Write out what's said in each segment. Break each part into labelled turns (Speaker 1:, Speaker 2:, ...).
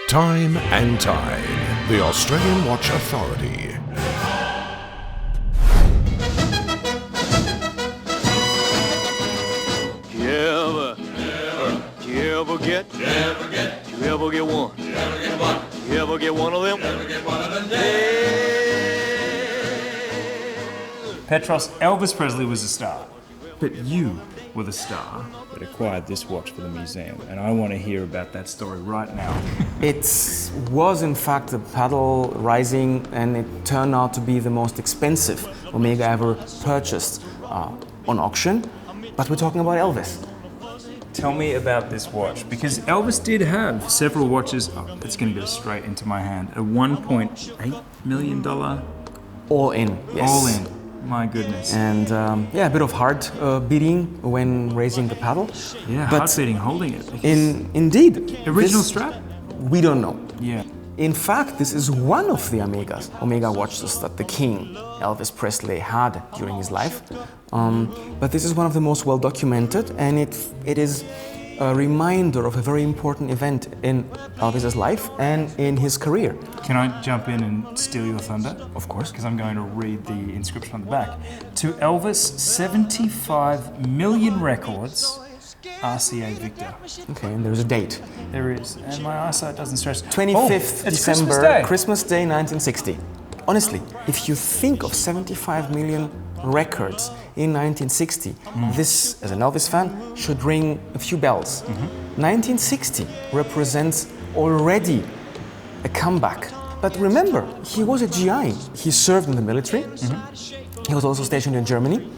Speaker 1: Time and Tide, the Australian Watch Authority.
Speaker 2: Do you ever get one? You ever get one of them?
Speaker 3: Petros, Elvis Presley was a star, but you were the star that acquired this watch for the museum, and I want to hear about that story right now.
Speaker 4: It was in fact a paddle rising, and it turned out to be the most expensive Omega ever purchased on auction, but we're talking about Elvis.
Speaker 3: Tell me about this watch, because Elvis did have several watches. Oh, it's going to go straight into my hand. A $1.8 million?
Speaker 4: All in, yes.
Speaker 3: All in. My goodness.
Speaker 4: And a bit of heart beating when raising the paddle.
Speaker 3: Yeah,
Speaker 4: but
Speaker 3: heart beating holding it.
Speaker 4: Indeed.
Speaker 3: Original strap?
Speaker 4: We don't know.
Speaker 3: Yeah.
Speaker 4: In fact, this is one of the Omega watches that the king, Elvis Presley, had during his life. But this is one of the most well documented, and it is a reminder of a very important event in Elvis's life and in his career.
Speaker 3: Can I jump in and steal your thunder?
Speaker 4: Of course.
Speaker 3: Because I'm going to read the inscription on the back. To Elvis, 75 million records, RCA Victor.
Speaker 4: Okay, and there's a date.
Speaker 3: There is, and my eyesight doesn't stretch.
Speaker 4: 25th
Speaker 3: Christmas
Speaker 4: December,
Speaker 3: Day.
Speaker 4: Christmas Day 1960. Honestly, if you think of 75 million records in 1960, this, as an Elvis fan, should ring a few bells. 1960 represents already a comeback. But remember, he was a GI. He served in the military. He was also stationed in Germany.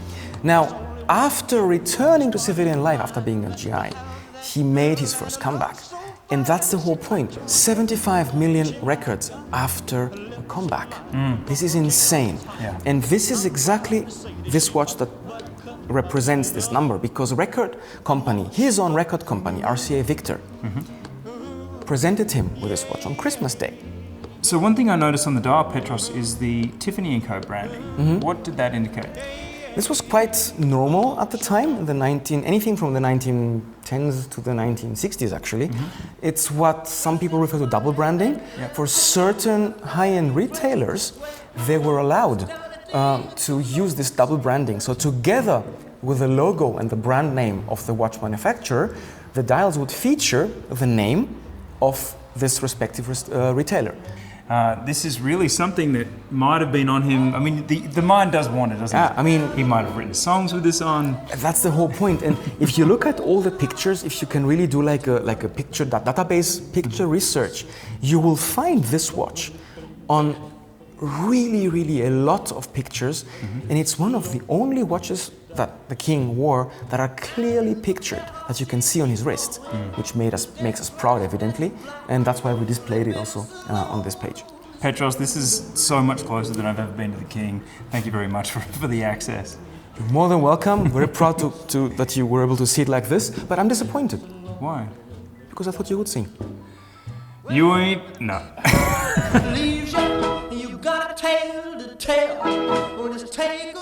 Speaker 4: Now, after returning to civilian life after being a GI, he made his first comeback. And that's the whole point. 75 million records after a comeback. This is insane.
Speaker 3: Yeah.
Speaker 4: And this is exactly this watch that represents this number, because record company, his own record company, RCA Victor, presented him with this watch on Christmas Day.
Speaker 3: So one thing I noticed on the dial, Petros, is the Tiffany & Co. branding. What did that indicate?
Speaker 4: This was quite normal at the time, anything from the 1910s to the 1960s actually. It's what some people refer to double branding.
Speaker 3: Yep.
Speaker 4: For certain high-end retailers, they were allowed to use this double branding. So together with the logo and the brand name of the watch manufacturer, the dials would feature the name of this respective retailer.
Speaker 3: This is really something that might have been on him. I mean, the mind does wander, doesn't it?
Speaker 4: I mean,
Speaker 3: he might have written songs with this on.
Speaker 4: That's the whole point. And if you look at all the pictures, if you can really do like a picture database picture research, you will find this watch on really a lot of pictures. And it's one of the only watches that the king wore that are clearly pictured, that you can see on his wrist, which makes us proud, evidently, and that's why we displayed it also on this page.
Speaker 3: Petros, this is so much closer than I've ever been to the king. Thank you very much for the access.
Speaker 4: You're more than welcome. Very proud that you were able to see it like this, but I'm disappointed.
Speaker 3: Why?
Speaker 4: Because I thought you would sing.
Speaker 3: You ain't? No.
Speaker 5: Leaves you got a tale to tell when it's take